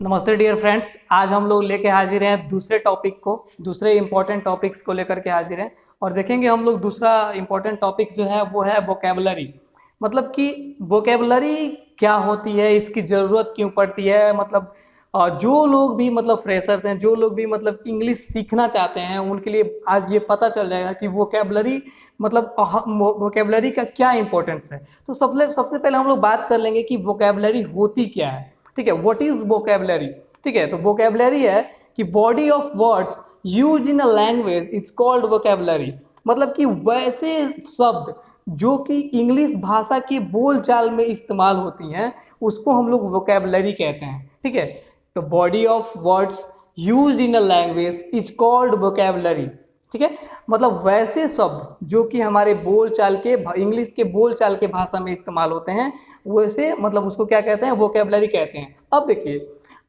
नमस्ते dear friends. आज हम लोग लेके हाजिर हैं दूसरे इंपॉर्टेंट टॉपिक्स को लेकर के हाजिर हैं। और देखेंगे हम लोग दूसरा इंपॉर्टेंट टॉपिक्स जो है वो है वोकेबलरी। मतलब कि वोकेबलरी क्या होती है, इसकी ज़रूरत क्यों पड़ती है। मतलब जो लोग भी मतलब फ्रेशर्स हैं, जो लोग भी मतलब इंग्लिश सीखना चाहते हैं, उनके लिए आज ये पता चल जाएगा कि वोकेबलरी मतलब वोकेबलरी का क्या इंपॉर्टेंस है। तो सबसे सबसे पहले हम लोग बात कर लेंगे कि वोकेबलरी होती क्या है। ठीक है, व्हाट इज वोकेबलरी। ठीक है, तो वोकेबलरी है कि body of words use in a language is called vocabulary. मतलब कि वैसे शब्द जो कि इंग्लिश भाषा की बोलचाल में इस्तेमाल होती हैं उसको हम लोग वोकेबलरी कहते हैं। ठीक है, तो body of words used in a language is called vocabulary. ठीक है, मतलब वैसे शब्द जो कि हमारे बोलचाल के इंग्लिश के बोलचाल के भाषा में इस्तेमाल होते हैं वैसे मतलब उसको क्या कहते हैं, वोकेबलरी कहते हैं। अब देखिए,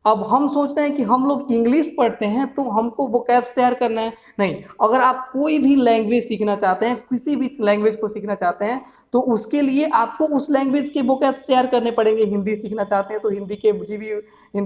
अब हम सोच रहे हैं कि हम लोग इंग्लिश पढ़ते हैं तो हमको वोकैब्स तैयार करना है। नहीं, अगर आप कोई भी लैंग्वेज सीखना चाहते हैं, किसी भी लैंग्वेज को सीखना चाहते हैं, तो उसके लिए आपको उस लैंग्वेज के वोकैब्स तैयार करने पड़ेंगे। हिंदी सीखना चाहते हैं तो हिंदी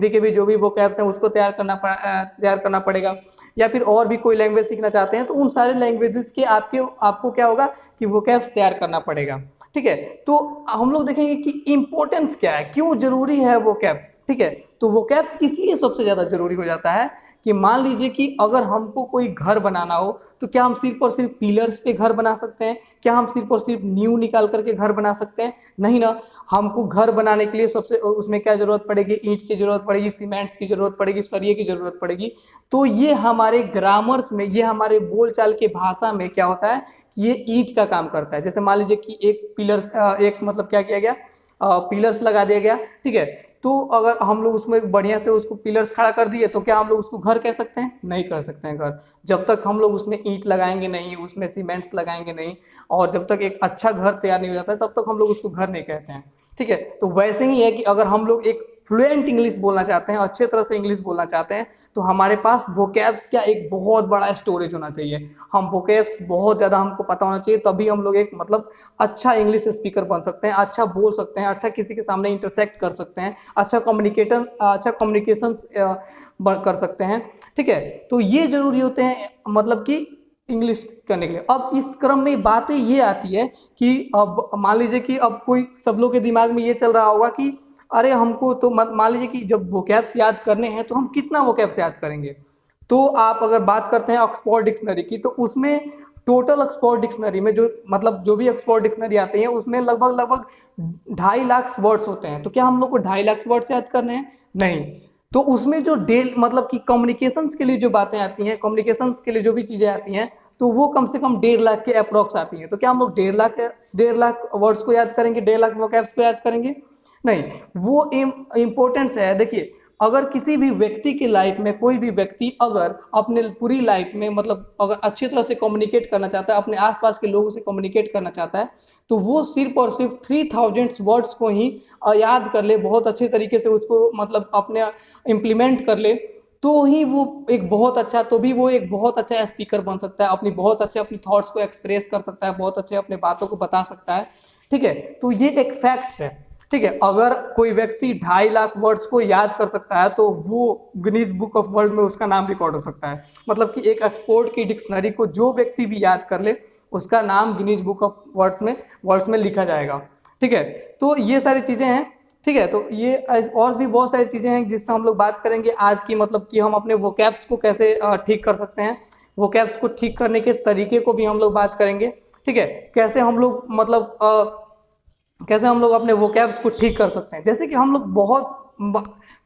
के भी जो भी वोकैब्स हैं उसको तैयार करना पड़ेगा। या फिर और भी कोई लैंग्वेज सीखना चाहते हैं तो उन सारे लैंग्वेजेस के आपको क्या होगा कि वोकैब्स तैयार करना पड़ेगा। ठीक है, तो हम लोग देखेंगे कि इंपॉर्टेंस क्या है, क्यों जरूरी है वोकैब्स। ठीक है, तो वोकैब्स इसलिए सबसे ज़्यादा जरूरी हो जाता है कि मान लीजिए कि अगर हमको कोई घर बनाना हो तो क्या हम सिर्फ और सिर्फ पिलर्स पे घर बना सकते हैं? क्या हम सिर्फ और सिर्फ नींव निकाल करके घर बना सकते हैं? नहीं ना। हमको घर बनाने के लिए सबसे उसमें क्या जरूरत पड़ेगी? ईंट की जरूरत पड़ेगी, सीमेंट्स की जरूरत पड़ेगी, सरिये की जरूरत पड़ेगी। तो ये हमारे ग्रामर्स में, ये हमारे बोलचाल के भाषा में क्या होता है कि ये ईंट का काम करता है। जैसे मान लीजिए कि एक मतलब क्या किया गया, पिलर्स लगा दिया गया। ठीक है, तो अगर हम लोग उसमें बढ़िया से उसको पिलर्स खड़ा कर दिए तो क्या हम लोग उसको घर कह सकते हैं? नहीं कर सकते हैं घर, जब तक हम लोग उसमें ईंट लगाएंगे नहीं, उसमें सीमेंट्स लगाएंगे नहीं, और जब तक एक अच्छा घर तैयार नहीं हो जाता है तब तक हम लोग उसको घर नहीं कहते हैं। ठीक है, तो वैसे ही है कि अगर हम लोग एक फ्लुएंट इंग्लिश बोलना चाहते हैं, अच्छे तरह से इंग्लिश बोलना चाहते हैं, तो हमारे पास वोकैब्स का एक बहुत बड़ा स्टोरेज होना चाहिए। हम वोकैब्स बहुत ज़्यादा हमको पता होना चाहिए, तभी हम लोग एक मतलब अच्छा इंग्लिश स्पीकर बन सकते हैं, अच्छा बोल सकते हैं, अच्छा किसी के सामने इंटरसेक्ट कर सकते हैं, अच्छा कम्युनिकेशन कर सकते हैं। ठीक है, तो ये जरूरी होते हैं मतलब कि इंग्लिश करने के लिए। अब इस क्रम में बातें ये आती है कि अब मान लीजिए कि अब कोई सब लोग के दिमाग में ये चल रहा होगा कि अरे हमको तो मान लीजिए कि जब वोकैब्स याद करने हैं तो हम कितना वोकैब्स याद करेंगे। तो आप अगर बात करते हैं ऑक्सफोर्ड डिक्शनरी की, तो उसमें टोटल ऑक्सफोर्ड डिक्शनरी में जो मतलब जो भी ऑक्सफोर्ड डिक्शनरी आती है उसमें लगभग लगभग 2.5 लाख वर्ड्स होते हैं। तो क्या हम लोग को 2.5 लाख वर्ड्स याद करने हैं? नहीं। तो उसमें जो मतलब कि कम्युनिकेशंस के लिए जो बातें आती हैं, कम्युनिकेशंस के लिए जो भी चीज़ें आती हैं, तो वो कम से कम 1.5 लाख के अप्रॉक्स आती हैं। तो क्या हम लोग 1.5 लाख वर्ड्स को याद करेंगे, 1.5 लाख वोकैब्स को याद करेंगे? नहीं। वो इम्पोर्टेंस है। देखिए, अगर किसी भी व्यक्ति की लाइफ में, कोई भी व्यक्ति अगर अपने पूरी लाइफ में मतलब अगर अच्छी तरह से कम्युनिकेट करना चाहता है, अपने आसपास के लोगों से कम्युनिकेट करना चाहता है, तो वो सिर्फ और सिर्फ 3000 वर्ड्स को ही याद कर ले, बहुत अच्छे तरीके से उसको मतलब अपने इम्प्लीमेंट कर ले, तो ही वो एक बहुत अच्छा, तो भी वो एक बहुत अच्छा स्पीकर बन सकता है, अपनी थॉट्स को एक्सप्रेस कर सकता है, बहुत अच्छे अपने बातों को बता सकता है। ठीक है, तो ये एक फैक्ट्स है। ठीक है, अगर कोई व्यक्ति 2.5 लाख वर्ड्स को याद कर सकता है तो वो गिनीज बुक ऑफ वर्ल्ड में उसका नाम रिकॉर्ड हो सकता है। मतलब कि एक ऑक्सफोर्ड की डिक्शनरी को जो व्यक्ति भी याद कर ले उसका नाम गिनीज बुक ऑफ वर्ड्स में लिखा जाएगा। ठीक है, तो ये सारी चीज़ें हैं। ठीक है, तो ये और भी बहुत सारी चीज़ें हैं जिसमें हम लोग बात करेंगे आज की, मतलब कि हम अपने वोकैब्स को कैसे ठीक कर सकते हैं। वोकैब्स को ठीक करने के तरीके को भी हम लोग बात करेंगे। ठीक है, कैसे हम लोग मतलब कैसे हम लोग अपने वोकैब्स को ठीक कर सकते हैं। जैसे कि हम लोग बहुत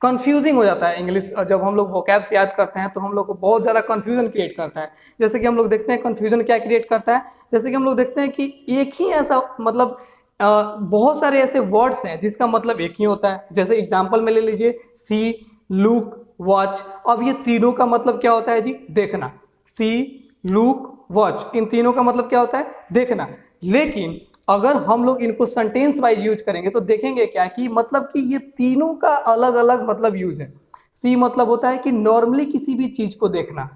कंफ्यूजिंग हो जाता है इंग्लिश, जब हम लोग वोकैब्स याद करते हैं तो हम लोग को बहुत ज़्यादा कंफ्यूजन क्रिएट करता है। जैसे कि हम लोग देखते हैं कंफ्यूजन क्या क्रिएट करता है। जैसे कि हम लोग देखते हैं कि एक ही ऐसा मतलब बहुत सारे ऐसे वर्ड्स हैं जिसका मतलब एक ही होता है। जैसे एग्जाम्पल में ले लीजिए, सी, लुक, वॉच। अब ये तीनों का मतलब क्या होता है जी? देखना। सी, लुक, वॉच, इन तीनों का मतलब क्या होता है? देखना। लेकिन अगर हम लोग इनको सेंटेंस वाइज यूज करेंगे तो देखेंगे क्या कि मतलब कि ये तीनों का अलग अलग मतलब यूज है। सी मतलब होता है कि नॉर्मली किसी भी चीज को देखना।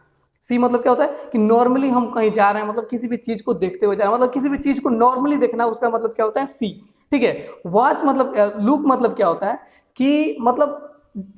सी मतलब क्या होता है कि नॉर्मली हम कहीं जा रहे हैं, मतलब किसी भी चीज को देखते हुए जा रहे हैं, मतलब किसी भी चीज को नॉर्मली देखना, उसका मतलब क्या होता है? सी। ठीक है, वॉच मतलब लुक मतलब क्या होता है कि मतलब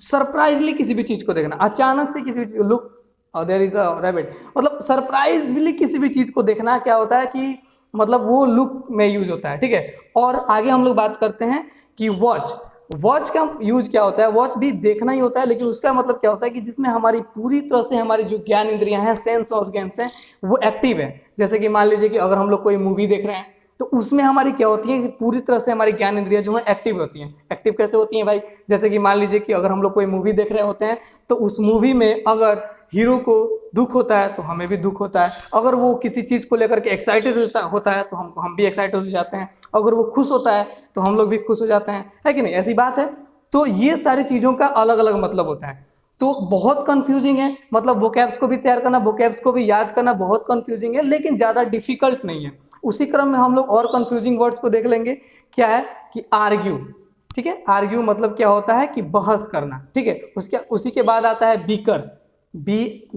सरप्राइजली किसी भी चीज को देखना, अचानक से किसी भी चीज, look there is a rabbit, मतलब सरप्राइजली किसी भी चीज को देखना क्या होता है कि मतलब वो लुक में यूज होता है, ठीक है। और आगे हम लोग बात करते हैं कि वॉच, वॉच का यूज क्या होता है, वॉच भी देखना ही होता है, लेकिन उसका मतलब क्या होता है कि जिसमें हमारी पूरी तरह से हमारी जो ज्ञान इंद्रियां हैं, सेंस ऑर्गन्स हैं, वो एक्टिव है। जैसे कि मान लीजिए कि अगर हम लोग कोई मूवी देख रहे हैं तो उसमें हमारी क्या होती है कि पूरी तरह से हमारी ज्ञान इंद्रियां जो है एक्टिव होती हैं। एक्टिव कैसे होती हैं भाई, जैसे कि मान लीजिए कि अगर हम लोग कोई मूवी देख रहे होते हैं तो उस मूवी में अगर हीरो को दुख होता है तो हमें भी दुख होता है, अगर वो किसी चीज़ को लेकर के एक्साइटेड होता है तो हम भी एक्साइटेड हो जाते हैं, अगर वो खुश होता है तो हम लोग भी खुश हो जाते हैं, है कि नहीं, ऐसी बात है। तो ये सारी चीज़ों का अलग अलग मतलब होता है, तो बहुत कंफ्यूजिंग है, मतलब वोकैब्स को भी तैयार करना, वोकैब्स को भी याद करना बहुत कंफ्यूजिंग है, लेकिन ज़्यादा डिफिकल्ट नहीं है। उसी क्रम में हम लोग और कंफ्यूजिंग वर्ड्स को देख लेंगे। क्या है कि आर्ग्यू, ठीक है, आर्ग्यू मतलब क्या होता है कि बहस करना, ठीक है। उसके उसी के बाद आता है बीकर, BICKER,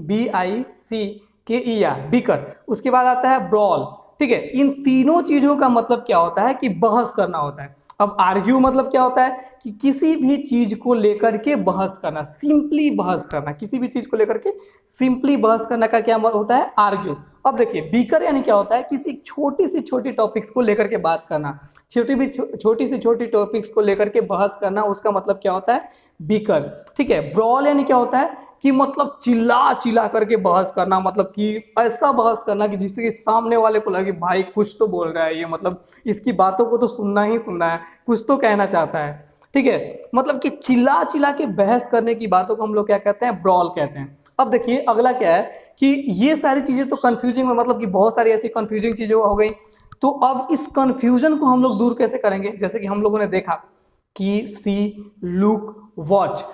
बीकर। उसके बाद आता है ब्रॉल, ठीक है। इन तीनों चीज़ों का मतलब क्या होता है कि बहस करना होता है। अब आर्ग्यू मतलब क्या होता है कि किसी भी चीज को लेकर के बहस करना, सिंपली बहस करना, किसी भी चीज को लेकर के सिंपली बहस करना का क्या होता है, आर्ग्यू। अब देखिए बीकर यानी क्या होता है, किसी छोटी सी छोटी टॉपिक्स को लेकर के बात करना, छोटी सी छोटी टॉपिक्स को लेकर के बहस करना, उसका मतलब क्या होता है, बीकर, ठीक है। ब्रॉल यानी क्या होता है कि मतलब चिल्ला चिल्ला करके बहस करना, मतलब कि ऐसा बहस करना कि जिससे कि सामने वाले को लगे भाई कुछ तो बोल रहा है ये, मतलब इसकी बातों को तो सुनना ही सुनना है, कुछ तो कहना चाहता है, ठीक है। मतलब कि चिल्ला चिल्ला के बहस करने की बातों को हम लोग क्या कहते हैं, ब्रॉल कहते हैं। अब देखिए अगला क्या है कि ये सारी चीजें तो कंफ्यूजिंग, मतलब कि बहुत सारी ऐसी कंफ्यूजिंग चीजें हो गई, तो अब इस कंफ्यूजन को हम लोग दूर कैसे करेंगे। जैसे कि हम लोगों ने देखा कि see, look, watch,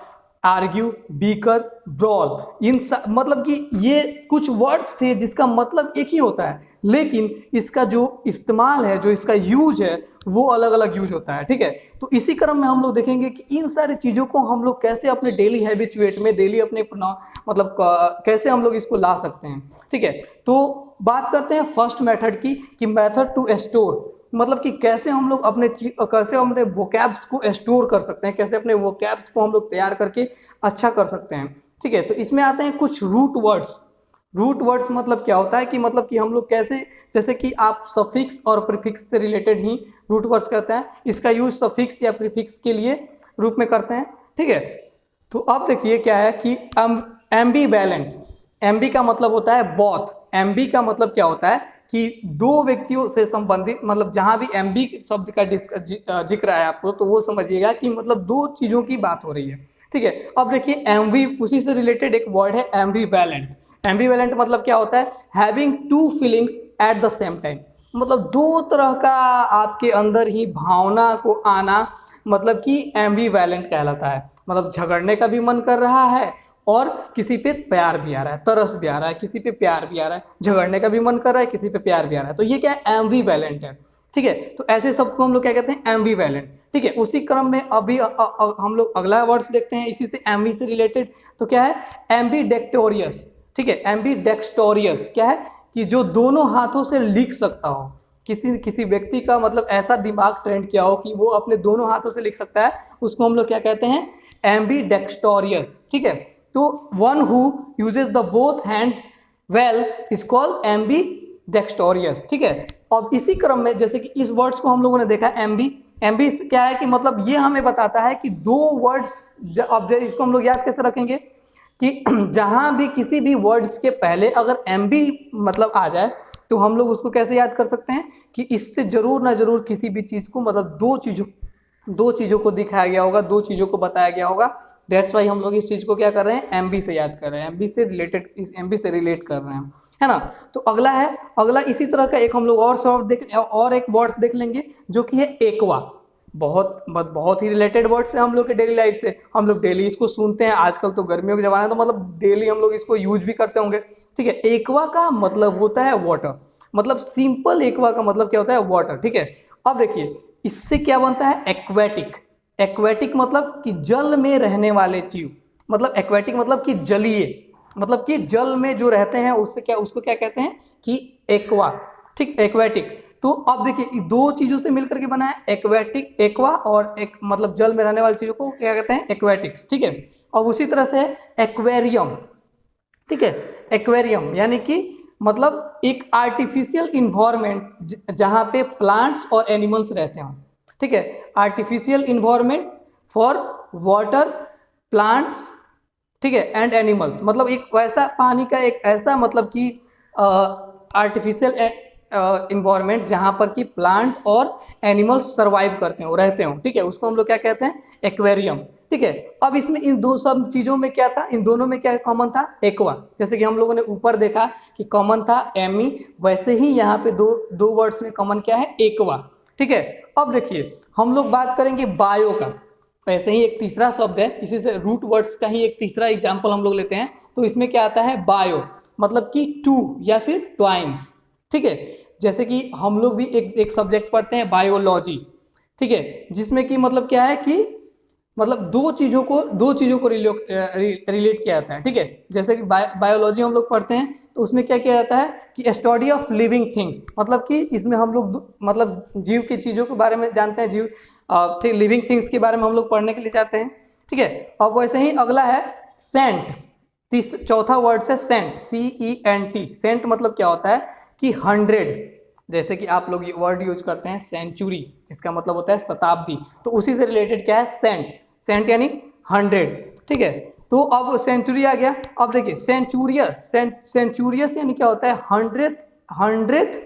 argue, bicker, brawl, मतलब कि ये कुछ वर्ड्स थे जिसका मतलब एक ही होता है, लेकिन इसका जो इस्तेमाल है, जो इसका यूज है, वो अलग अलग यूज होता है, ठीक है। तो इसी क्रम में हम लोग देखेंगे कि इन सारी चीज़ों को हम लोग कैसे अपने डेली हैबिचुएट में, डेली अपने मतलब कैसे हम लोग इसको ला सकते हैं, ठीक है। तो बात करते हैं फर्स्ट मेथड की, कि मेथड टू स्टोर, मतलब कि कैसे हम लोग कैसे अपने वोकैब्स को स्टोर कर सकते हैं, कैसे अपने वोकैब्स को हम लोग तैयार करके अच्छा कर सकते हैं, ठीक है। तो इसमें आते हैं कुछ रूट वर्ड्स। रूट वर्ड्स मतलब क्या होता है कि मतलब कि हम लोग कैसे, जैसे कि आप सफिक्स और प्रीफिक्स से रिलेटेड ही रूट वर्ड्स करते हैं, इसका यूज सफिक्स या प्रीफिक्स के लिए रूप में करते हैं, ठीक है। तो अब देखिए क्या है कि एम्बीवैलेंट, एम्बी का मतलब होता है बोथ, एम्बी का मतलब क्या होता है कि दो व्यक्तियों से संबंधित, मतलब जहां भी एम्बी शब्द का जिक्र है आपको, तो वो समझिएगा कि मतलब दो चीजों की बात हो रही है, ठीक है। अब देखिए एम्बी, उसी से रिलेटेड एक वर्ड है एम्बीवैलेंट। एम्बीवैलेंट मतलब क्या होता है, having two feelings at the same time, मतलब दो तरह का आपके अंदर ही भावना को आना, मतलब कि एम्बीवैलेंट कहलाता है। मतलब झगड़ने का भी मन कर रहा है और किसी पे प्यार भी आ रहा है, तरस भी आ रहा है, किसी पे प्यार भी आ रहा है, झगड़ने का भी मन कर रहा है, किसी पे प्यार भी आ रहा है, तो ये क्या है, एम्बीवैलेंट है, ठीक है। तो ऐसे सबको हम लोग क्या कहते हैं, एम्बीवैलेंट, ठीक है। उसी क्रम में अभी हम लोग अगला वर्ड्स देखते हैं इसी से, एम्बी से रिलेटेड, तो क्या है, एम्बीडेक्टोरियस, ठीक है। एम्बीडेक्टोरियस क्या है कि जो दोनों हाथों से लिख सकता हो, किसी व्यक्ति का मतलब ऐसा दिमाग ट्रेंड किया हो कि वो अपने दोनों हाथों से लिख सकता है, उसको हम लोग क्या कहते हैं, एम्बीडेक्टोरियस, ठीक है। तो one who uses the both hand well is called ambidextrous, ठीक है। अब इसी क्रम में जैसे कि इस वर्ड्स को हम लोगों ने देखा, एम्बी, एम्बी क्या है कि मतलब ये हमें बताता है कि दो वर्ड्स, अब इसको हम लोग याद कैसे रखेंगे कि जहां भी किसी भी वर्ड्स के पहले अगर एम्बी मतलब आ जाए तो हम लोग उसको कैसे याद कर सकते हैं कि इससे जरूर ना जरूर किसी भी चीज को, मतलब दो चीजों को दिखाया गया होगा, दो चीजों को बताया गया होगा। दैट्स वाई हम लोग इस चीज को क्या कर रहे हैं, एमबी से याद कर रहे हैं, एमबी से रिलेटेड, इस एमबी से रिलेट कर रहे हैं, है ना। तो अगला इसी तरह का एक हम लोग और एक वर्ड्स देख लेंगे जो कि है एक्वा। बहुत ही रिलेटेड वर्ड्स है हम लोग के डेली लाइफ से, हम लोग डेली इसको सुनते हैं, आजकल तो गर्मियों का जमाना है तो मतलब डेली हम लोग इसको यूज भी करते होंगे, ठीक है। एक्वा का मतलब होता है वाटर, मतलब सिंपल एक्वा का मतलब क्या होता है, वाटर, ठीक है। अब देखिए इससे क्या बनता है, एक्वेटिक। एक्वेटिक मतलब कि जल में रहने वाले जीव, मतलब एक्वेटिक मतलब कि जलीय, मतलब कि जल में जो रहते हैं उसको क्या कहते हैं कि एक्वा, ठीक, एक्वेटिक। तो अब देखिए इस दो चीजों से मिलकर के बना है एक्वेटिक, एक्वा, और एक मतलब जल में रहने वाली चीजों को क्या कहते हैं, एक्वेटिक्स, ठीक है। और उसी तरह से एक्वेरियम, ठीक है। एक्वेरियम यानी कि मतलब एक आर्टिफिशियल इन्वायरमेंट जहां पे प्लांट्स और एनिमल्स रहते हो, ठीक है। Artificial environment for water, plants, ठीक है, एंड एनिमल्स, मतलब एक वैसा पानी का एक ऐसा मतलब कि आर्टिफिशियल इन्वायरमेंट जहां पर कि प्लांट और एनिमल्स सर्वाइव करते हो, रहते हो, ठीक है, उसको हम लोग क्या कहते हैं, एक्वेरियम, ठीक है। अब इसमें इन दो सब चीजों में क्या था, इन दोनों में क्या कॉमन था, एक्वा। जैसे कि हम लोगों ने ऊपर देखा कि कॉमन था एमी, वैसे ही यहाँ पे दो वर्ड्स में कॉमन क्या है, एक्वा, ठीक है। अब देखिए हम लोग बात करेंगे बायो का, वैसे ही एक तीसरा शब्द है, इसी से रूट वर्ड्स का ही एक तीसरा एग्जाम्पल हम लोग लेते हैं। तो इसमें क्या आता है, बायो, मतलब कि टू या फिर ट्वाइंस, ठीक है। जैसे कि हम लोग भी एक सब्जेक्ट पढ़ते हैं बायोलॉजी, ठीक है, जिसमें कि मतलब क्या है कि मतलब दो चीजों को रिलेट किया जाता है, ठीक है। जैसे कि बायोलॉजी हम लोग पढ़ते हैं तो उसमें क्या किया जाता है कि स्टडी ऑफ लिविंग थिंग्स, मतलब कि इसमें हम लोग मतलब जीव की चीजों के बारे में जानते हैं, जीव ठीक लिविंग थिंग्स के बारे में हम लोग पढ़ने के लिए जाते हैं, ठीक है। और वैसे ही अगला है सेंट, चौथा वर्ड है सेंट, CENT। सेंट मतलब क्या होता है कि 100, जैसे कि आप लोग ये वर्ड यूज करते हैं सेंचुरी, जिसका मतलब होता है शताब्दी, तो उसी से रिलेटेड क्या है, सेंट। सेंट यानी 100, ठीक है। तो अब सेंचुरी आ गया। अब देखिए सेंचुरियस यानी क्या होता है, 100th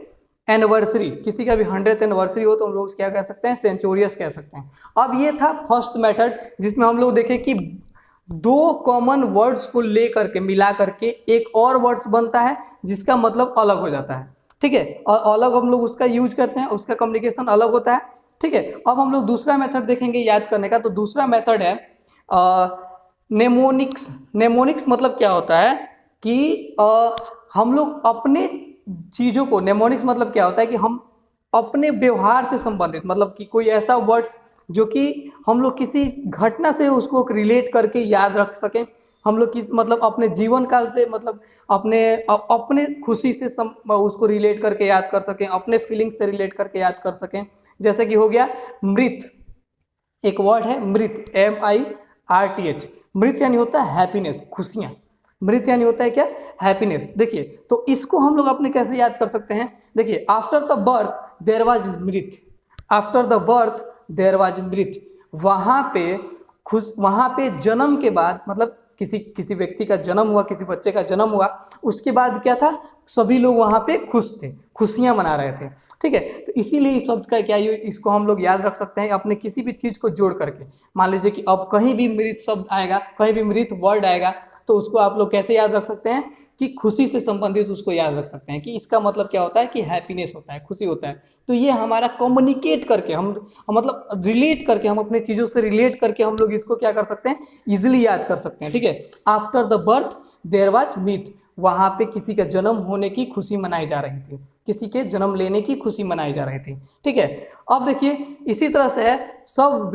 एनिवर्सरी, किसी का भी 100th एनिवर्सरी हो तो हम लोग क्या कह सकते हैं, सेंचुरियस कह सकते हैं। अब ये था फर्स्ट मेथड, जिसमें हम लोग देखें कि दो कॉमन वर्ड्स को लेकर के मिला करके एक और वर्ड्स बनता है जिसका मतलब अलग हो जाता है, ठीक है, और अलग हम लोग उसका यूज करते हैं, उसका कम्युनिकेशन अलग होता है, ठीक है। अब हम लोग दूसरा मेथड देखेंगे याद करने का। तो दूसरा मेथड है नेमोनिक्स। नेमोनिक्स मतलब क्या होता है कि हम लोग अपने चीजों को, नेमोनिक्स मतलब क्या होता है कि हम अपने व्यवहार से संबंधित, मतलब कि कोई ऐसा वर्ड्स जो कि हम लोग किसी घटना से उसको रिलेट करके याद रख सकें, हम लोग किस मतलब अपने जीवन काल से मतलब अपने खुशी से उसको रिलेट करके याद कर सकें, अपने फीलिंग्स से रिलेट करके याद कर सकें। जैसे कि हो गया मृत, एक वर्ड है मृत, MIRTH। मृत यानी होता है हैप्पीनेस, खुशियाँ। मृत यानी होता है क्या, हैप्पीनेस। देखिए तो इसको हम लोग अपने कैसे याद कर सकते हैं, देखिए after the birth there was mirth, after the birth there was मृत। वहाँ पे जन्म के बाद मतलब किसी व्यक्ति का जन्म हुआ, किसी बच्चे का जन्म हुआ, उसके बाद क्या था, सभी लोग वहाँ पे खुश थे, खुशियाँ मना रहे थे, ठीक है। तो इसीलिए इस शब्द का क्या इसको हम लोग याद रख सकते हैं अपने किसी भी चीज़ को जोड़ करके। मान लीजिए कि अब कहीं भी मृत शब्द आएगा, कहीं भी मृत वर्ड आएगा, तो उसको आप लोग कैसे याद रख सकते हैं कि खुशी से संबंधित उसको याद रख सकते हैं कि इसका मतलब क्या होता है कि हैप्पीनेस होता है, खुशी होता है। तो ये हमारा कम्युनिकेट करके हम मतलब रिलेट करके, हम अपने चीज़ों से रिलेट करके हम लोग इसको क्या कर सकते हैं, इजिली याद कर सकते हैं, ठीक है। After the birth there was मृत, वहाँ पे किसी का जन्म होने की खुशी मनाई जा रही थी, किसी के जन्म लेने की खुशी मनाई जा रही थी, ठीक है। अब देखिए इसी तरह से है सब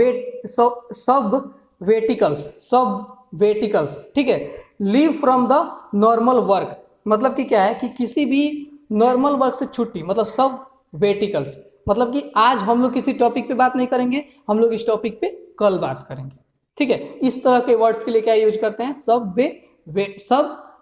वेटिकल्स, ठीक है। Leave from the normal work, मतलब कि क्या है कि किसी भी नॉर्मल वर्क से छुट्टी, मतलब सब वेटिकल्स, मतलब कि आज हम लोग किसी टॉपिक पे बात नहीं करेंगे, हम लोग इस टॉपिक पे कल बात करेंगे, ठीक है। इस तरह के वर्ड्स के लिए क्या यूज करते हैं, सब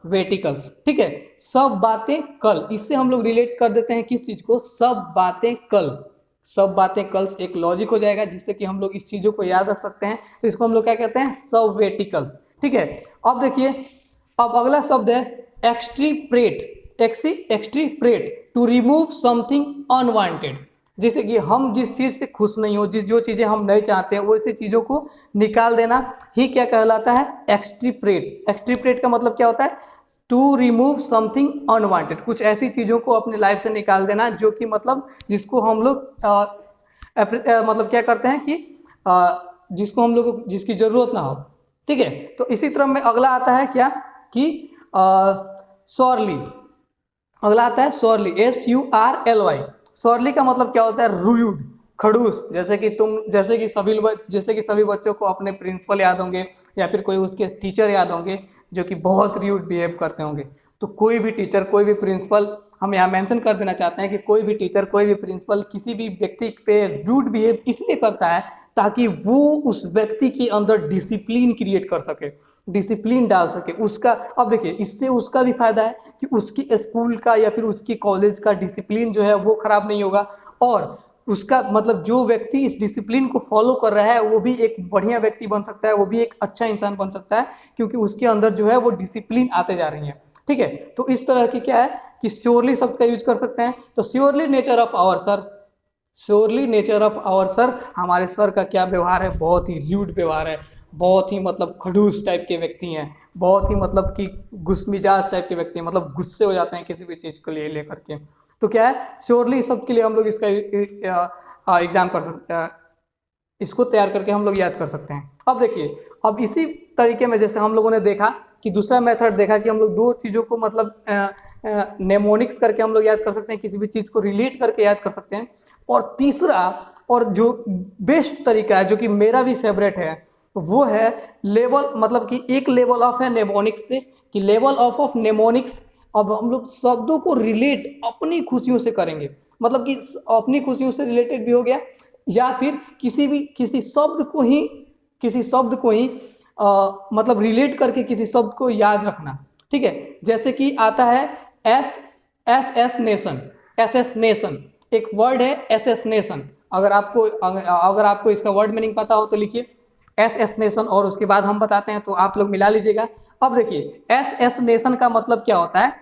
वेटिकल्स, ठीक है। सब बातें कल, इससे हम लोग रिलेट कर देते हैं किस चीज को, सब बातें कल। सब बातें कल एक लॉजिक हो जाएगा जिससे कि हम लोग इस चीजों को याद रख सकते हैं। तो इसको हम लोग क्या कहते हैं, सब वेटिकल्स, ठीक है। अब देखिए अब अगला शब्द है एक्सट्रीप्रेट, टू रिमूव समथिंग अनवांटेड। जैसे कि हम जिस चीज़ से खुश नहीं हो, जो चीज़ें हम नहीं चाहते हैं, वैसी चीज़ों को निकाल देना ही क्या कहलाता है, एक्सट्रीप्रेट। एक्सट्रीप्रेट का मतलब क्या होता है, टू रिमूव समथिंग अनवांटेड, कुछ ऐसी चीज़ों को अपने लाइफ से निकाल देना जो कि मतलब जिसको हम लोग मतलब क्या करते हैं कि जिसको हम लोग जिसकी ज़रूरत ना हो, ठीक है। तो इसी तरह में अगला आता है क्या कि सॉरली, अगला आता है सॉरली, SURLY। सॉरली का मतलब क्या होता है, रूड, खड़ूस, जैसे कि सभी बच्चों को अपने प्रिंसिपल याद होंगे या फिर कोई उसके टीचर याद होंगे जो कि बहुत र्यूड बिहेव करते होंगे। तो कोई भी टीचर, कोई भी प्रिंसिपल, हम यहाँ मेंशन कर देना चाहते हैं कि कोई भी टीचर, कोई भी प्रिंसिपल किसी भी व्यक्ति पे र्यूड बिहेव इसलिए करता है ताकि वो उस व्यक्ति के अंदर डिसिप्लिन क्रिएट कर सके, डिसिप्लिन डाल सके उसका। अब देखिए, इससे उसका भी फायदा है कि उसकी स्कूल का या फिर उसकी कॉलेज का डिसिप्लिन जो है वो खराब नहीं होगा, और उसका मतलब जो व्यक्ति इस डिसिप्लिन को फॉलो कर रहा है वो भी एक बढ़िया व्यक्ति बन सकता है, वो भी एक अच्छा इंसान बन सकता है, क्योंकि उसके अंदर जो है वो डिसिप्लिन आते जा रही है। ठीक है, तो इस तरह की क्या है कि श्योरली शब्द का यूज कर सकते हैं। तो surely nature of our sir, surely nature of our sir, हमारे सर का क्या व्यवहार है, बहुत ही र्यूड व्यवहार है, बहुत ही मतलब खड़ूस टाइप के व्यक्ति हैं, बहुत ही मतलब कि गुस्मिजाज टाइप के व्यक्ति हैं, मतलब गुस्से हो जाते हैं किसी भी चीज़ को लेकर के। तो क्या है, श्योरली शब्द के लिए हम लोग इसका एग्जाम कर सकते हैं, इसको तैयार करके हम लोग याद कर सकते हैं। अब देखिए, अब इसी तरीके में जैसे हम लोगों ने देखा कि दूसरा मेथड देखा कि हम लोग दो चीज़ों को मतलब नेमोनिक्स करके हम लोग याद कर सकते हैं, किसी भी चीज़ को रिलेट करके याद कर सकते हैं। और तीसरा और जो बेस्ट तरीका है, जो कि मेरा भी फेवरेट है, वो है लेवल, मतलब कि एक लेवल ऑफ है नेमोनिक्स से, कि लेवल ऑफ नेमोनिक्स। अब हम लोग शब्दों को रिलेट अपनी खुशियों से करेंगे, मतलब कि अपनी खुशियों से रिलेटेड भी हो गया, या फिर किसी शब्द को ही मतलब रिलेट करके किसी शब्द को याद रखना। ठीक है, जैसे कि आता है एस एस नेशन, एक वर्ड है एस नेशन। अगर आपको इसका वर्ड मीनिंग पता हो तो लिखिए एस नेशन, और उसके बाद हम बताते हैं, तो आप लोग मिला लीजिएगा। अब देखिए, एस नेशन का मतलब क्या होता है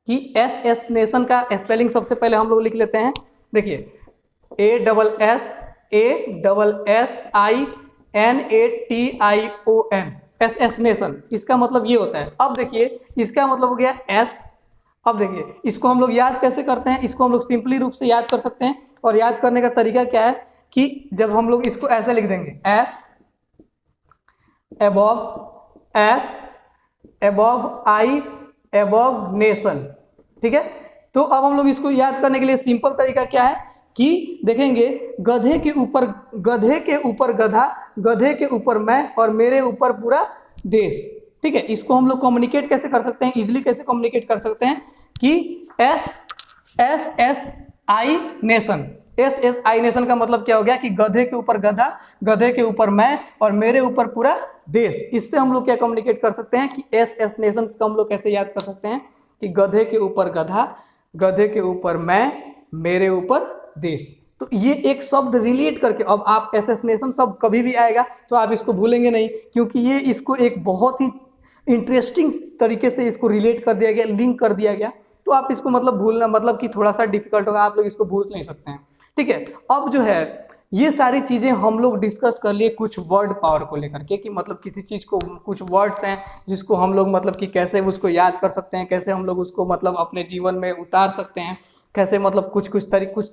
कि एस नेशन का स्पेलिंग सबसे पहले हम लोग लिख लेते हैं। देखिए, ASSINATION, एस नेशन, इसका मतलब ये होता है। अब देखिए, इसका मतलब हो गया एस। अब देखिए, इसको हम लोग याद कैसे करते हैं, इसको हम लोग सिंपली रूप से याद कर सकते हैं। और याद करने का तरीका क्या है कि जब हम लोग इसको ऐसे लिख देंगे, एस एबव आई एबव नेशन। ठीक है, तो अब हम लोग इसको याद करने के लिए सिंपल तरीका क्या है कि देखेंगे, गधे के ऊपर गधा, गधे के ऊपर मैं, और मेरे ऊपर पूरा देश। ठीक है, इसको हम लोग कम्युनिकेट कैसे कर सकते हैं, इजिली कैसे कम्युनिकेट कर सकते हैं कि SSI नेशन। SSI नेशन का मतलब क्या हो गया कि गधे के ऊपर गधा, गधे के ऊपर मैं, और मेरे ऊपर पूरा देश। इससे हम लोग क्या कम्युनिकेट कर सकते हैं कि SS नेशन का हम लोग कैसे याद कर सकते हैं कि गधे के ऊपर गधा, गधे के ऊपर मैं, मेरे ऊपर देश। तो ये एक शब्द रिलेट करके, अब आप एसेसिनेशन शब्द कभी भी आएगा तो आप इसको भूलेंगे नहीं, क्योंकि ये इसको एक बहुत ही इंटरेस्टिंग तरीके से इसको रिलेट कर दिया गया, लिंक कर दिया गया। तो आप इसको मतलब भूलना मतलब कि थोड़ा सा डिफिकल्ट होगा, आप लोग इसको भूल नहीं सकते हैं। ठीक है, अब जो है ये सारी चीज़ें हम लोग डिस्कस कर लिए कुछ वर्ड पावर को लेकर के, कि मतलब किसी चीज़ को कुछ वर्ड्स हैं जिसको हम लोग मतलब कि कैसे उसको याद कर सकते हैं, कैसे हम लोग उसको मतलब अपने जीवन में उतार सकते हैं, कैसे मतलब कुछ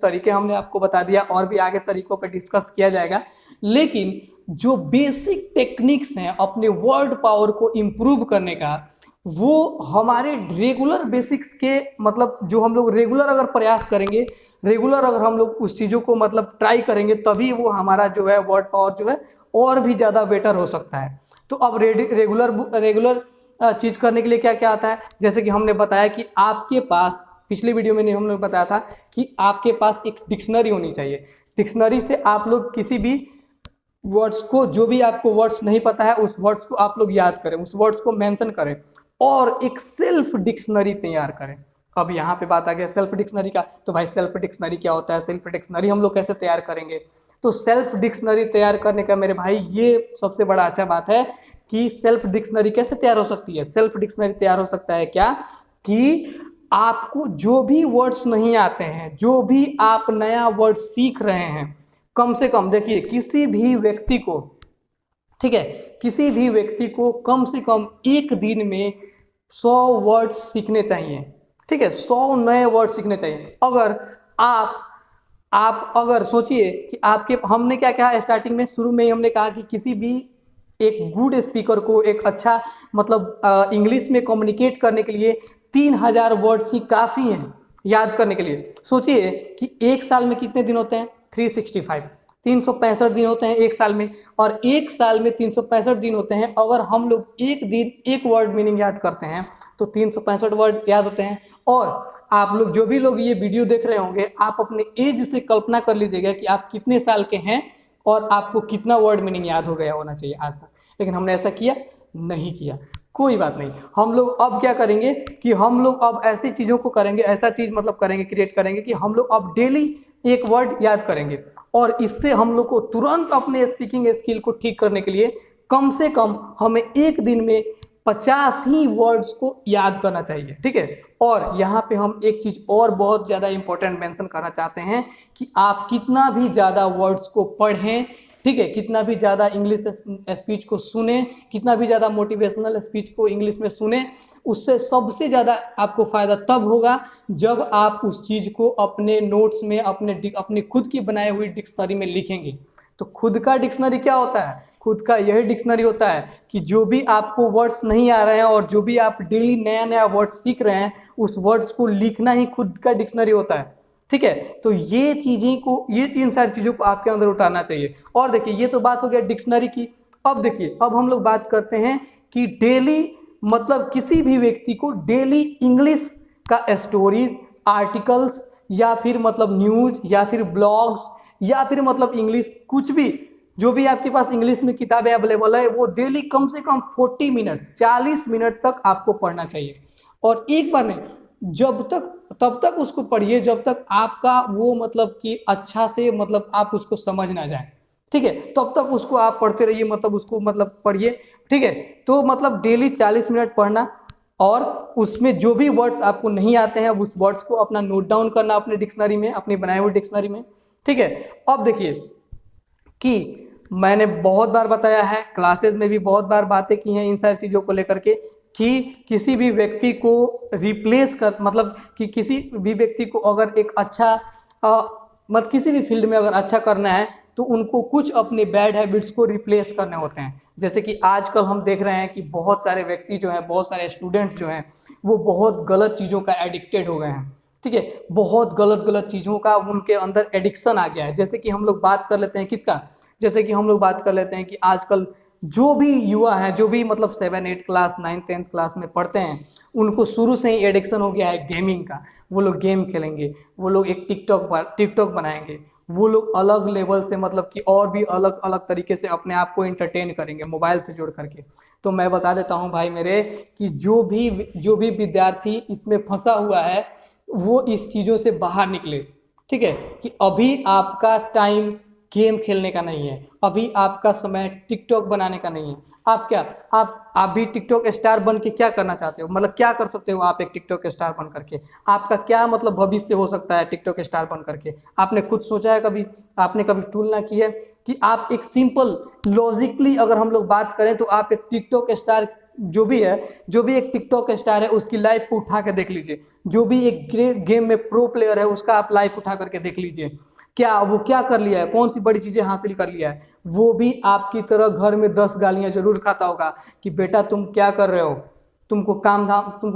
तरीके हमने आपको बता दिया, और भी आगे तरीकों पे डिस्कस किया जाएगा। लेकिन जो बेसिक टेक्निक्स हैं अपने वर्ड पावर को इम्प्रूव करने का, वो हमारे रेगुलर बेसिक्स के मतलब जो हम लोग रेगुलर अगर प्रयास करेंगे, रेगुलर अगर हम लोग उस चीज़ों को मतलब ट्राई करेंगे, तभी वो हमारा जो है वर्ड पावर जो है और भी ज़्यादा बेटर हो सकता है। तो अब रेगुलर चीज़ करने के लिए क्या क्या आता है, जैसे कि हमने बताया कि आपके पास पिछले वीडियो में हमने बताया था कि आपके पास एक डिक्शनरी होनी चाहिए। डिक्शनरी से आप लोग किसी भी वर्ड्स को, जो भी आपको वर्ड्स नहीं पता है, उस वर्ड्स को आप लोग याद करें, उस वर्ड्स को मेंशन करें, और एक सेल्फ डिक्शनरी तैयार करें। अब यहाँ पे बात आ गया सेल्फ डिक्शनरी का। तो भाई सेल्फ डिक्शनरी क्या होता है, सेल्फ डिक्शनरी हम लोग कैसे तैयार करेंगे? तो सेल्फ डिक्शनरी तैयार करने का मेरे भाई ये सबसे बड़ा अच्छा बात है कि सेल्फ डिक्शनरी कैसे तैयार हो सकती है। सेल्फ डिक्शनरी तैयार हो सकता है क्या कि आपको जो भी वर्ड्स नहीं आते हैं, जो भी आप नया वर्ड सीख रहे हैं, कम से कम देखिए किसी भी व्यक्ति को, ठीक है, किसी भी व्यक्ति को कम से कम एक दिन में 100 वर्ड्स सीखने चाहिए। ठीक है, 100 नए वर्ड सीखने चाहिए। अगर आप अगर सोचिए कि आपके, हमने क्या कहा स्टार्टिंग में, शुरू में ही हमने कहा कि किसी भी एक गुड स्पीकर को, एक अच्छा मतलब इंग्लिश में कम्युनिकेट करने के लिए 3000 वर्ड्स ही काफ़ी हैं याद करने के लिए। सोचिए कि एक साल में कितने दिन होते हैं, 365। 365 दिन होते हैं एक साल में, और एक साल में 365 दिन होते हैं। अगर हम लोग एक दिन एक वर्ड मीनिंग याद करते हैं तो 365 वर्ड याद होते हैं। और आप लोग जो भी लोग ये वीडियो देख रहे होंगे, आप अपने एज से कल्पना कर लीजिएगा कि आप कितने साल के हैं और आपको कितना वर्ड मीनिंग याद हो गया होना चाहिए आज तक। लेकिन हमने ऐसा किया नहीं किया, कोई बात नहीं। हम लोग अब क्या करेंगे कि हम लोग अब ऐसी चीज़ों को करेंगे, ऐसा चीज़ मतलब करेंगे, क्रिएट करेंगे कि हम लोग अब डेली एक वर्ड याद करेंगे। और इससे हम लोग को तुरंत अपने स्पीकिंग स्किल को ठीक करने के लिए कम से कम हमें एक दिन में 50 ही वर्ड्स को याद करना चाहिए, ठीक है। और यहाँ पे हम एक चीज़ और बहुत ज़्यादा इंपॉर्टेंट मेंशन करना चाहते हैं कि आप कितना भी ज़्यादा वर्ड्स को पढ़ें, ठीक है, कितना भी ज़्यादा इंग्लिश स्पीच को सुने, कितना भी ज़्यादा मोटिवेशनल स्पीच को इंग्लिश में सुने, उससे सबसे ज़्यादा आपको फ़ायदा तब होगा जब आप उस चीज़ को अपने नोट्स में, अपनी खुद की बनाई हुई डिक्शनरी में लिखेंगे। तो खुद का डिक्शनरी क्या होता है? खुद का यही डिक्शनरी होता है कि जो भी आपको वर्ड्स नहीं आ रहे हैं और जो भी आप डेली नया नया वर्ड्स सीख रहे हैं, उस वर्ड्स को लिखना ही खुद का डिक्शनरी होता है, ठीक है। तो ये चीज़ें को, ये तीन सारी चीज़ों को आपके अंदर उतारना चाहिए। और देखिए, ये तो बात हो गया डिक्शनरी की। अब देखिए, अब हम लोग बात करते हैं कि डेली मतलब किसी भी व्यक्ति को डेली इंग्लिश का स्टोरीज, आर्टिकल्स या फिर मतलब न्यूज़ या फिर ब्लॉग्स या फिर मतलब इंग्लिश कुछ भी, जो भी आपके पास इंग्लिश में किताबें अवेलेबल है, वो डेली कम से कम 40 मिनट्स 40 मिनट तक आपको पढ़ना चाहिए। और एक बार नहीं, जब तक तब तक उसको पढ़िए जब तक आपका वो मतलब कि अच्छा से मतलब आप उसको समझ ना जाए, ठीक है। तब तक उसको आप पढ़ते रहिए, मतलब उसको मतलब पढ़िए, ठीक है। तो मतलब डेली 40 मिनट पढ़ना, और उसमें जो भी वर्ड्स आपको नहीं आते हैं उस वर्ड्स को अपना नोट डाउन करना अपने डिक्शनरी में, अपनी बनाई हुई डिक्शनरी में, ठीक है। अब देखिए कि मैंने बहुत बार बताया है, क्लासेस में भी बहुत बार बातें की हैं इन सारी चीज़ों को लेकर के, कि किसी भी व्यक्ति को रिप्लेस कर, मतलब कि किसी भी व्यक्ति को अगर एक अच्छा मतलब किसी भी फील्ड में अगर अच्छा करना है तो उनको कुछ अपने बैड हैबिट्स को रिप्लेस करने होते हैं। जैसे कि आजकल हम देख रहे हैं कि बहुत सारे व्यक्ति जो हैं, बहुत सारे स्टूडेंट्स जो हैं, वो बहुत गलत चीज़ों का एडिक्टेड हो गए हैं, ठीक है। बहुत गलत गलत चीज़ों का उनके अंदर एडिक्शन आ गया है। जैसे कि हम लोग बात कर लेते हैं किसका, जैसे कि हम लोग बात कर लेते हैं कि आजकल जो भी युवा हैं, जो भी मतलब 7, 8 क्लास 9, 10th क्लास में पढ़ते हैं, उनको शुरू से ही एडिक्शन हो गया है गेमिंग का। वो लोग गेम खेलेंगे, वो लोग एक टिकटॉक बनाएंगे, वो लोग अलग लेवल से मतलब कि और भी अलग अलग तरीके से अपने आप को एंटरटेन करेंगे मोबाइल से जोड़ करके। तो मैं बता देता हूँ भाई मेरे कि जो भी विद्यार्थी इसमें फंसा हुआ है वो इस चीज़ों से बाहर निकले, ठीक है। कि अभी आपका टाइम गेम खेलने का नहीं है, अभी आपका समय टिकटॉक बनाने का नहीं है। आप भी टिकटॉक स्टार बन के क्या करना चाहते हो, मतलब क्या कर सकते हो आप एक टिकटॉक स्टार बन करके? आपका क्या मतलब भविष्य हो सकता है टिकटॉक स्टार बन करके? आपने खुद सोचा है कभी? आपने कभी तुलना की है कि आप एक सिंपल लॉजिकली अगर हम लोग बात करें तो आप एक टिकटॉक स्टार जो भी एक टिकटॉक स्टार है उसकी लाइफ को उठा कर देख लीजिए। जो भी एक गेम में प्रो प्लेयर है उसका आप लाइफ उठा करके देख लीजिए, वो क्या कर लिया है, कौन सी बड़ी चीज़ें हासिल कर लिया है। वो भी आपकी तरह घर में 10 गालियां जरूर खाता होगा कि बेटा तुम क्या कर रहे हो, तुमको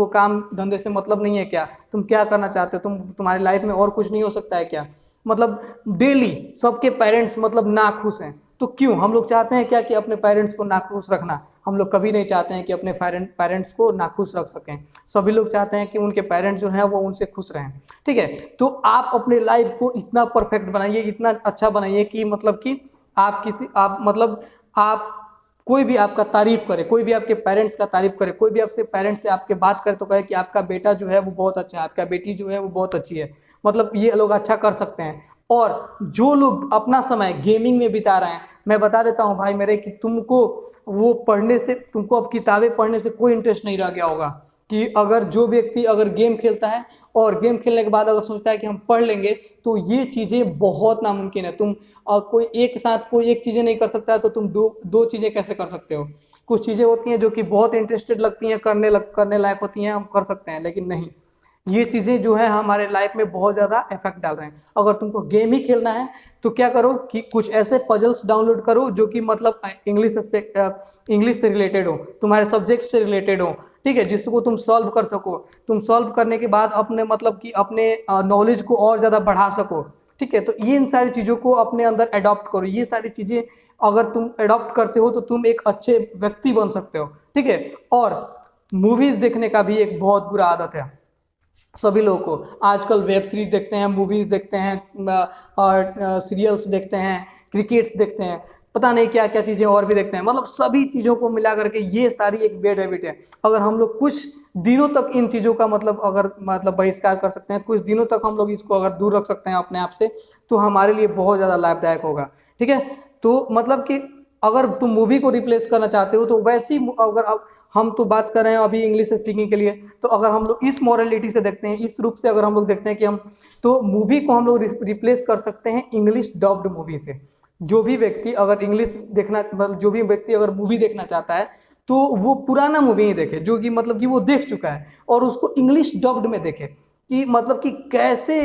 काम धंधे से मतलब नहीं है क्या, तुम क्या करना चाहते हो, तुम्हारी लाइफ में और कुछ नहीं हो सकता है क्या। मतलब डेली सबके पेरेंट्स मतलब नाखुश हैं, तो क्यों हम लोग चाहते हैं क्या कि अपने पेरेंट्स को नाखुश रखना? हम लोग कभी नहीं चाहते हैं कि अपने पेरेंट्स को नाखुश रख सकें। सभी लोग चाहते हैं कि उनके पेरेंट्स जो हैं वो उनसे खुश रहें, ठीक है। तो आप अपने लाइफ को इतना परफेक्ट बनाइए, इतना अच्छा बनाइए कि मतलब कि आप कोई भी आपका तारीफ करे, कोई भी आपके पेरेंट्स का तारीफ करे, कोई भी आपसे पेरेंट्स से आपके बात करे तो कहे कि आपका बेटा जो है वो बहुत अच्छा है, आपका बेटी जो है वो बहुत अच्छी है, मतलब ये लोग अच्छा कर सकते हैं। और जो लोग अपना समय गेमिंग में बिता रहे हैं, मैं बता देता हूं भाई मेरे कि तुमको अब किताबें पढ़ने से कोई इंटरेस्ट नहीं रह गया होगा। कि अगर जो व्यक्ति अगर गेम खेलता है और गेम खेलने के बाद अगर सोचता है कि हम पढ़ लेंगे, तो ये चीज़ें बहुत नामुमकिन है। तुम कोई एक साथ कोई एक चीज़ें नहीं कर सकता है तो तुम दो चीज़ें कैसे कर सकते हो? कुछ चीज़ें होती हैं जो कि बहुत इंटरेस्टेड लगती हैं, करने लायक होती हैं, हम कर सकते हैं, लेकिन नहीं, ये चीज़ें जो है हमारे लाइफ में बहुत ज़्यादा इफेक्ट डाल रहे हैं। अगर तुमको गेम ही खेलना है तो क्या करो कि कुछ ऐसे पजल्स डाउनलोड करो जो कि मतलब इंग्लिश से रिलेटेड हो, तुम्हारे सब्जेक्ट से रिलेटेड हो, ठीक है, जिसको तुम सॉल्व कर सको। तुम सॉल्व करने के बाद अपने मतलब कि अपने नॉलेज को और ज़्यादा बढ़ा सको, ठीक ठीक है। तो ये इन सारी चीज़ों को अपने अंदर अडॉप्ट करो, ये सारी चीज़ें अगर तुम अडॉप्ट करते हो तो तुम एक अच्छे व्यक्ति बन सकते हो, ठीक है। और मूवीज़ देखने का भी एक बहुत बुरा आदत है सभी लोगों को। आजकल वेब सीरीज देखते हैं, मूवीज़ देखते हैं, और सीरियल्स देखते हैं, क्रिकेट्स देखते हैं, पता नहीं क्या क्या चीज़ें और भी देखते हैं। मतलब सभी चीज़ों को मिला करके ये सारी एक बैड हैबिट है। अगर हम लोग कुछ दिनों तक इन चीज़ों का मतलब बहिष्कार कर सकते हैं, कुछ दिनों तक हम लोग इसको अगर दूर रख सकते हैं अपने आप से, तो हमारे लिए बहुत ज़्यादा लाभदायक होगा, ठीक है। तो मतलब कि अगर तुम मूवी को रिप्लेस करना चाहते हो तो वैसी अगर अब हम तो बात कर रहे हैं अभी इंग्लिश स्पीकिंग के लिए, तो अगर हम लोग इस मॉरलिटी से देखते हैं, इस रूप से अगर हम लोग देखते हैं कि हम तो मूवी को हम लोग रिप्लेस कर सकते हैं इंग्लिश डब्ड मूवी से। जो भी व्यक्ति अगर इंग्लिश देखना मतलब जो भी व्यक्ति अगर मूवी देखना चाहता है तो वो पुराना मूवी ही देखे जो कि मतलब कि वो देख चुका है, और उसको इंग्लिश डब्ड में देखे कि मतलब कि कैसे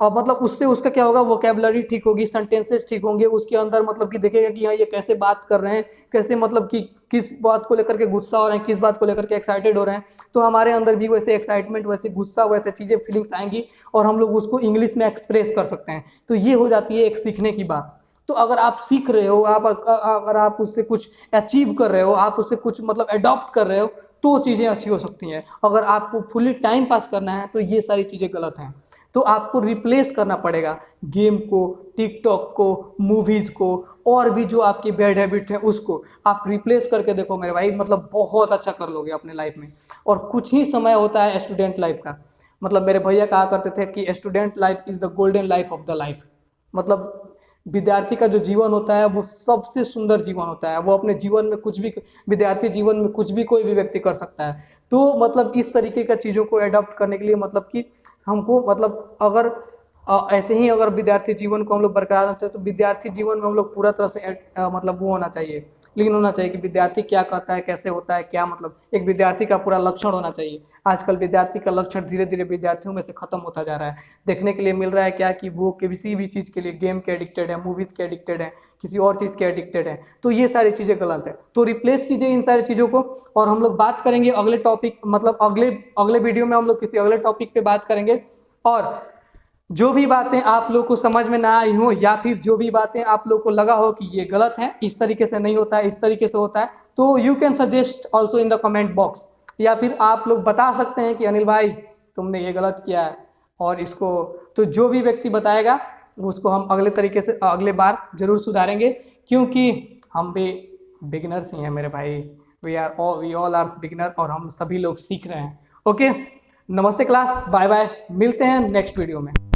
मतलब उससे उसका क्या होगा, वोकेबलरी ठीक होगी, सेंटेंसेस ठीक होंगे, उसके अंदर मतलब कि देखेगा कि हाँ ये कैसे बात कर रहे हैं, कैसे मतलब कि किस बात को लेकर के गुस्सा हो रहे हैं, किस बात को लेकर के एक्साइटेड हो रहे हैं। तो हमारे अंदर भी वैसे एक्साइटमेंट, वैसे गुस्सा, वैसे चीज़ें फीलिंग्स आएंगी और हम लोग उसको इंग्लिश में एक्सप्रेस कर सकते हैं। तो ये हो जाती है एक सीखने की बात। तो अगर आप सीख रहे हो, अगर आप उससे कुछ अचीव कर रहे हो, आप उससे कुछ मतलब अडॉप्ट कर रहे हो, तो चीज़ें अच्छी हो सकती हैं। अगर आपको फुली टाइम पास करना है तो ये सारी चीज़ें गलत हैं। तो आपको रिप्लेस करना पड़ेगा गेम को, टिकटॉक को, मूवीज़ को, और भी जो आपकी बैड हैबिट है उसको आप रिप्लेस करके देखो मेरे भाई, मतलब बहुत अच्छा कर लोगे अपने लाइफ में। और कुछ ही समय होता है स्टूडेंट लाइफ का। मतलब मेरे भैया कहा करते थे कि student life is the golden life of the life. मतलब विद्यार्थी का जो जीवन होता है वो सबसे सुंदर जीवन होता है। वो अपने जीवन में कुछ भी, विद्यार्थी जीवन में कुछ भी कोई भी व्यक्ति कर सकता है। तो मतलब इस तरीके का चीज़ों को अडॉप्ट करने के लिए मतलब कि हमको मतलब अगर ऐसे ही अगर विद्यार्थी जीवन को हम लोग बरकरार रखते हैं तो विद्यार्थी जीवन में हम लोग पूरा तरह से मतलब वो होना चाहिए, लीन होना चाहिए कि विद्यार्थी क्या करता है, कैसे होता है, क्या मतलब एक विद्यार्थी का पूरा लक्षण होना चाहिए। आजकल विद्यार्थी का लक्षण धीरे धीरे विद्यार्थियों में से खत्म होता जा रहा है। देखने के लिए मिल रहा है क्या कि वो किसी भी चीज़ के लिए गेम के एडिक्टेड है, मूवीज़ के एडिक्टेड है, किसी और चीज़ के एडिक्टेड है। तो ये सारी चीज़ें गलत है। तो रिप्लेस कीजिए इन सारी चीज़ों को। और हम लोग बात करेंगे अगले टॉपिक, मतलब अगले वीडियो में हम लोग किसी अगले टॉपिक पे बात करेंगे। और जो भी बातें आप लोग को समझ में ना आई हो, या फिर जो भी बातें आप लोग को लगा हो कि ये गलत है, इस तरीके से नहीं होता है, इस तरीके से होता है, तो you can suggest also in the comment box. या फिर आप लोग बता सकते हैं कि अनिल भाई तुमने ये गलत किया है, और इसको तो जो भी व्यक्ति बताएगा उसको हम अगले तरीके से अगले बार जरूर सुधारेंगे, क्योंकि हम भी बिगिनर्स ही हैं मेरे भाई। वी ऑल आर बिगिनर, और हम सभी लोग सीख रहे हैं। ओके, नमस्ते क्लास, बाय बाय, मिलते हैं नेक्स्ट वीडियो में।